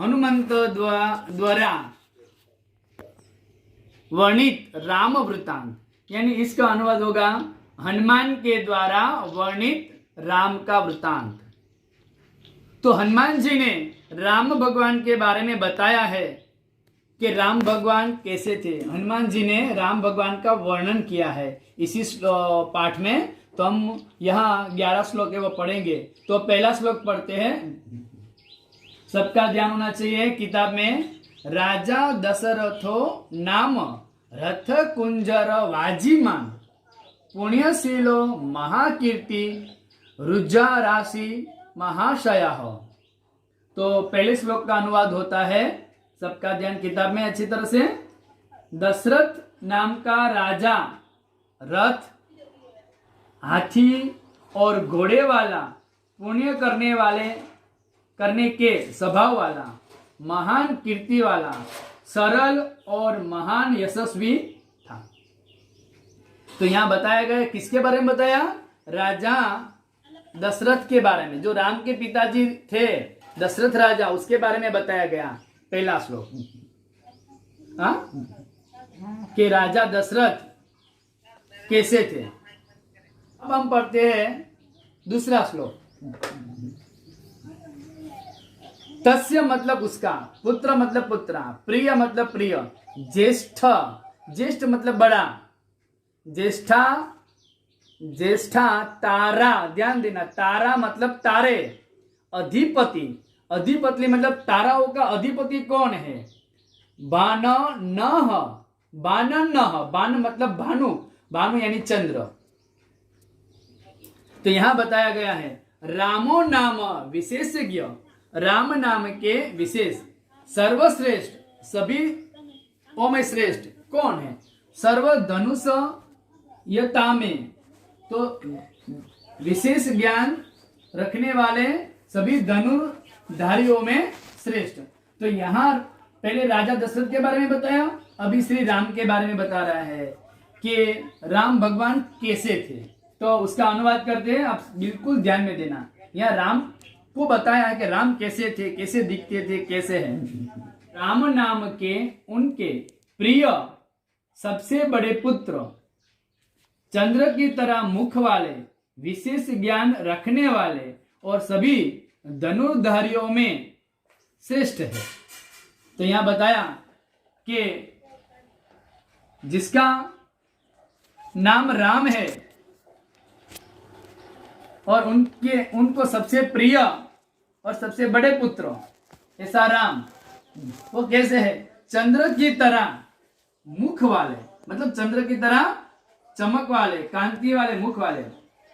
हनुमंत द्वारा वर्णित राम वृत्तांत, यानी इसका अनुवाद होगा हनुमान के द्वारा वर्णित राम का वृत्तांत। तो हनुमान जी ने राम भगवान के बारे में बताया है कि राम भगवान कैसे थे। हनुमान जी ने राम भगवान का वर्णन किया है इसी पाठ में। तो हम यहाँ 11 श्लोक है वो पढ़ेंगे। तो पहला श्लोक पढ़ते हैं, सबका ध्यान होना चाहिए किताब में। राजा दशरथो नाम रथ कुंजर वाजीमान पुण्यशीलो महाकीर्ति रुजा राशि महाशया। तो पहले श्लोक का अनुवाद होता है, सबका ध्यान किताब में अच्छी तरह से। दशरथ नाम का राजा, रथ, हाथी और घोड़े वाला, पुण्य करने के स्वभाव वाला, महान कीर्ति वाला, सरल और महान यशस्वी था। तो यहां बताया गया, किसके बारे में बताया? राजा दशरथ के बारे में, जो राम के पिताजी थे दशरथ राजा, उसके बारे में बताया गया पहला श्लोक। कि राजा दशरथ कैसे थे। अब हम पढ़ते हैं दूसरा श्लोक। तस्य मतलब उसका, पुत्र मतलब पुत्रा, प्रिय मतलब प्रिय, ज्येष्ठ, ज्येष्ठ मतलब बड़ा, ज्येष्ठा तारा, ध्यान देना, तारा मतलब तारे, अधिपति, अधिपति मतलब ताराओं का अधिपति कौन है? बाननः, बान मतलब भानु, भानु यानी चंद्र। तो यहां बताया गया है रामो नाम विशेषज्ञ, राम नाम के विशेष, सर्वश्रेष्ठ, सभी में श्रेष्ठ कौन है? सर्वधनुष यता में, तो विशेष ज्ञान रखने वाले, सभी धनुर्धारियों में श्रेष्ठ। तो यहां पहले राजा दशरथ के बारे में बताया, अभी श्री राम के बारे में बता रहा है कि राम भगवान कैसे थे। तो उसका अनुवाद करते हैं, आप बिल्कुल ध्यान में देना। यहाँ राम को बताया है कि राम कैसे थे, कैसे दिखते थे, कैसे हैं। राम नाम के उनके प्रिय सबसे बड़े पुत्र, चंद्र की तरह मुख वाले, विशेष ज्ञान रखने वाले और सभी धनुर्धारियों में श्रेष्ठ है। तो यहां बताया कि जिसका नाम राम है और उनको सबसे प्रिय और सबसे बड़े पुत्र ऐसा राम, वो कैसे है? चंद्र की तरह मुख वाले, मतलब चंद्र की तरह चमक वाले, कांति वाले मुख वाले,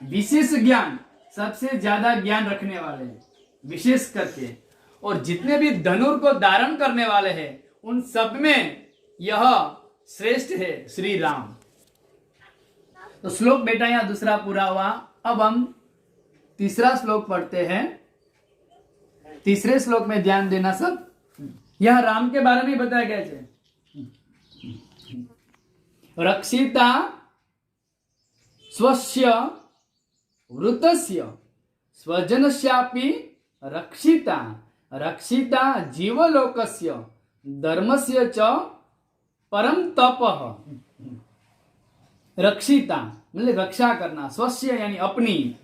विशेष ज्ञान, सबसे ज्यादा ज्ञान रखने वाले विशेष करके, और जितने भी धनुर को धारण करने वाले हैं उन सब में यह श्रेष्ठ है श्री राम। तो श्लोक बेटा यहां दूसरा पूरा हुआ। अब हम तीसरा श्लोक पढ़ते हैं। तीसरे श्लोक में ध्यान देना सब, यह राम के बारे में बताया गया है। रक्षिता स्वस्य वृतस्य स्वजनस्यापि रक्षिता, रक्षिता जीवलोकस्य धर्मस्य च परम तपः। रक्षिता मतलब रक्षा करना, स्वस्य यानी अपनी,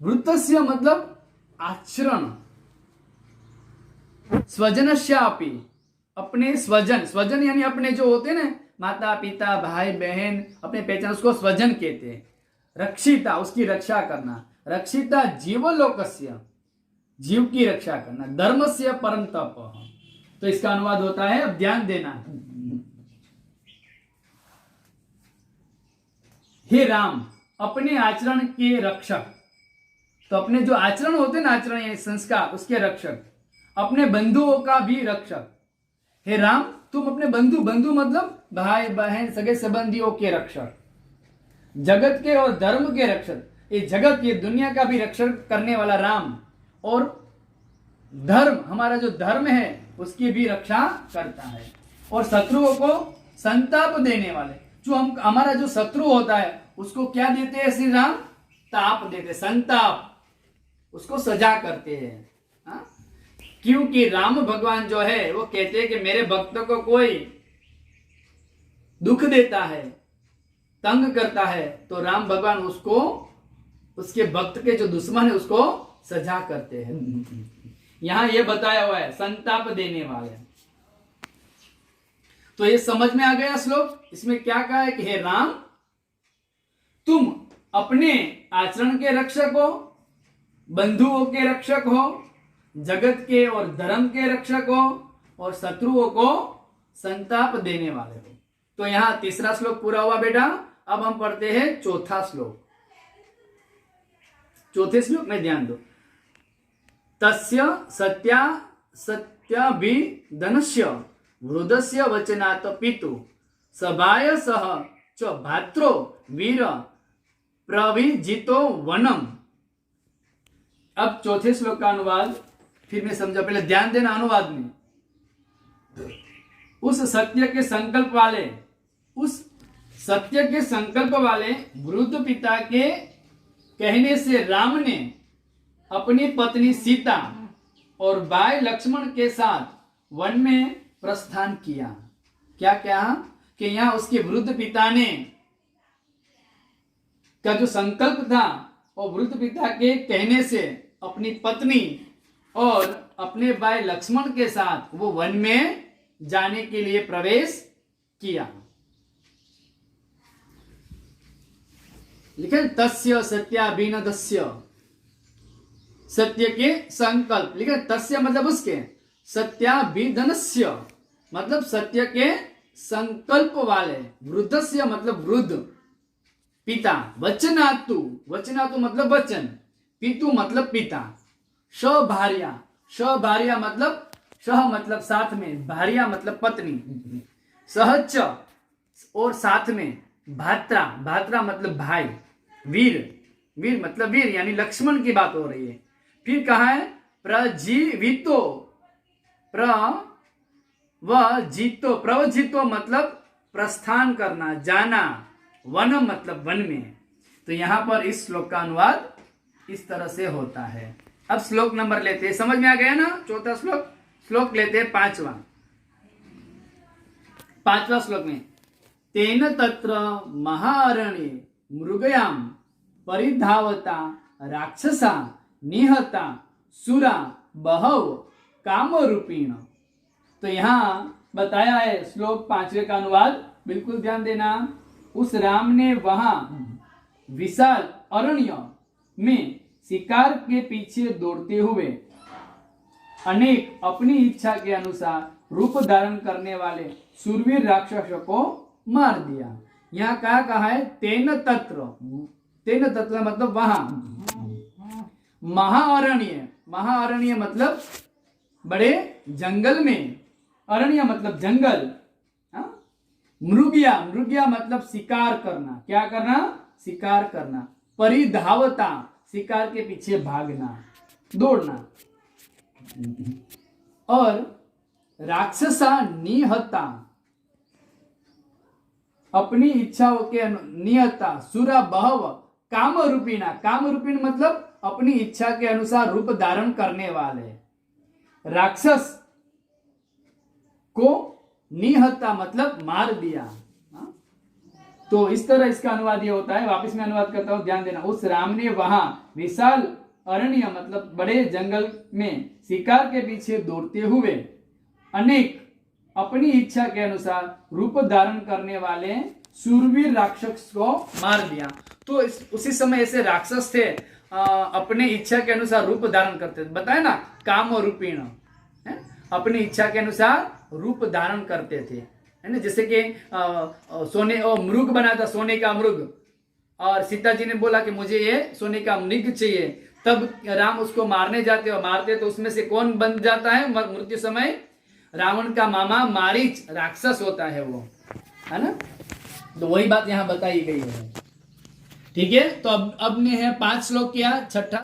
वृतस्य मतलब आचरण, स्वजनस्यापि अपने स्वजन, स्वजन यानी अपने जो होते हैं ना, माता पिता भाई बहन, अपने पहचान, उसको स्वजन कहते हैं। रक्षिता उसकी रक्षा करना, रक्षिता जीवलोकस्य जीव की रक्षा करना, धर्मस्य परम तपः। तो इसका अनुवाद होता है, अब ध्यान देना, हे राम अपने आचरण के रक्षक। तो अपने जो आचरण होते ना, आचरण यानी संस्कार, उसके रक्षक, अपने बंधुओं का भी रक्षक। हे राम तुम अपने बंधु, बंधु मतलब भाई बहन सगे संबंधियों के रक्षक, जगत के और धर्म के रक्षक, ये जगत ये दुनिया का भी रक्षण करने वाला राम, और धर्म हमारा जो धर्म है उसकी भी रक्षा करता है, और शत्रुओं को संताप देने वाले, जो हम हमारा जो शत्रु होता है उसको क्या देते हैं श्री राम? ताप देते, संताप, उसको सजा करते हैं। क्योंकि राम भगवान जो है वो कहते हैं कि मेरे भक्त को कोई दुख देता है, तंग करता है, तो राम भगवान उसको, उसके भक्त के जो दुश्मन है उसको सजा करते हैं। यहां ये बताया हुआ है संताप देने वाले। तो ये समझ में आ गया श्लोक। इसमें क्या कहा है कि हे राम, तुम अपने आचरण के रक्षक हो, बंधुओं के रक्षक हो, जगत के और धर्म के रक्षक हो, और शत्रुओं को संताप देने वाले हो। तो यहां तीसरा श्लोक पूरा हुआ बेटा। अब हम पढ़ते हैं चौथा श्लोक। चौथे श्लोक में ध्यान दो। तस्य सत्याभिधनस्य वृद्धस्य वचनात् पितु सभाय सह च भात्रो वीर प्रविजितो वनम। अब चौथे श्लोक का अनुवाद फिर मैं समझा, पहले ध्यान देना अनुवाद में। उस सत्य के संकल्प वाले वृद्ध पिता के कहने से राम ने अपनी पत्नी सीता और भाई लक्ष्मण के साथ वन में प्रस्थान किया। क्या क्या कि यहां उसके वृद्ध पिता ने का जो संकल्प था, और वृद्ध पिता के कहने से अपनी पत्नी और अपने भाई लक्ष्मण के साथ वो वन में जाने के लिए प्रवेश किया। लिखे तस्य सत्याभिनदस्य, सत्य के संकल्प। लिखे तस्य मतलब उसके, सत्याभिधनस्य मतलब सत्य के संकल्प वाले, वृद्धस्य मतलब वृद्ध पिता, वचनातु, वचनातु मतलब वचन, पितु मतलब पिता, भार्या मतलब सह मतलब साथ में, भार्या मतलब पत्नी, सहच और साथ में, भात्रा मतलब भाई, वीर मतलब वीर यानी लक्ष्मण की बात हो रही है। फिर कहा है प्रवजितो मतलब प्रस्थान करना, जाना, वनम मतलब वन में। तो यहां पर इस श्लोक का अनुवाद इस तरह से होता है। अब श्लोक नंबर लेते हैं, समझ में आ गया ना चौथा श्लोक। श्लोक लेते हैं पांचवा श्लोक में। तेन तत्र महारण्ये मृगयाम परिधावता राक्षसा निहता सुरा बहव कामरूपिण। तो यहां बताया है श्लोक पांचवे का अनुवाद, बिल्कुल ध्यान देना। उस राम ने वहां विशाल अरण्य में शिकार के पीछे दौड़ते हुए अनेक अपनी इच्छा के अनुसार रूप धारण करने वाले शूरवीर राक्षसों को मार दिया। यहाँ क्या कहा है? तेन तत्र मतलब वहां, महाअरण्य मतलब बड़े जंगल में, अरण्य मतलब जंगल, मृग्या मतलब शिकार करना, क्या करना? शिकार करना। परिधावता शिकार के पीछे भागना, दौड़ना। और राक्षसा निहता अपनी इच्छाओं के निहता, सुरा बहव कामरूपिण मतलब अपनी इच्छा के अनुसार रूप धारण करने वाले। राक्षस को निहता मतलब मार दिया। तो इस तरह इसका अनुवाद ये होता है। वापस में अनुवाद करता हूं, ध्यान देना। उस राम ने वहां विशाल अरण्य मतलब बड़े जंगल में शिकार के पीछे दौड़ते हुए अनेक अपनी इच्छा के अनुसार रूप धारण करने वाले शूरवीर राक्षस को मार दिया। तो उसी समय ऐसे राक्षस थे अपने इच्छा के अनुसार रूप धारण करते थे, बताए ना, काम और रूपीण, अपनी इच्छा के अनुसार रूप धारण करते थे, है ना। जैसे कि सोने और मृग बना था, सोने का मृग, और सीता जी ने बोला कि मुझे ये सोने का मृग चाहिए। तब राम उसको मारने जाते और मारते तो उसमें से कौन बन जाता है मृत्यु समय? रावण का मामा मारीच राक्षस होता है वो, है ना। तो वही बात यहाँ बताई गई है। ठीक है, तो अब ने है 5 श्लोक किया, छठा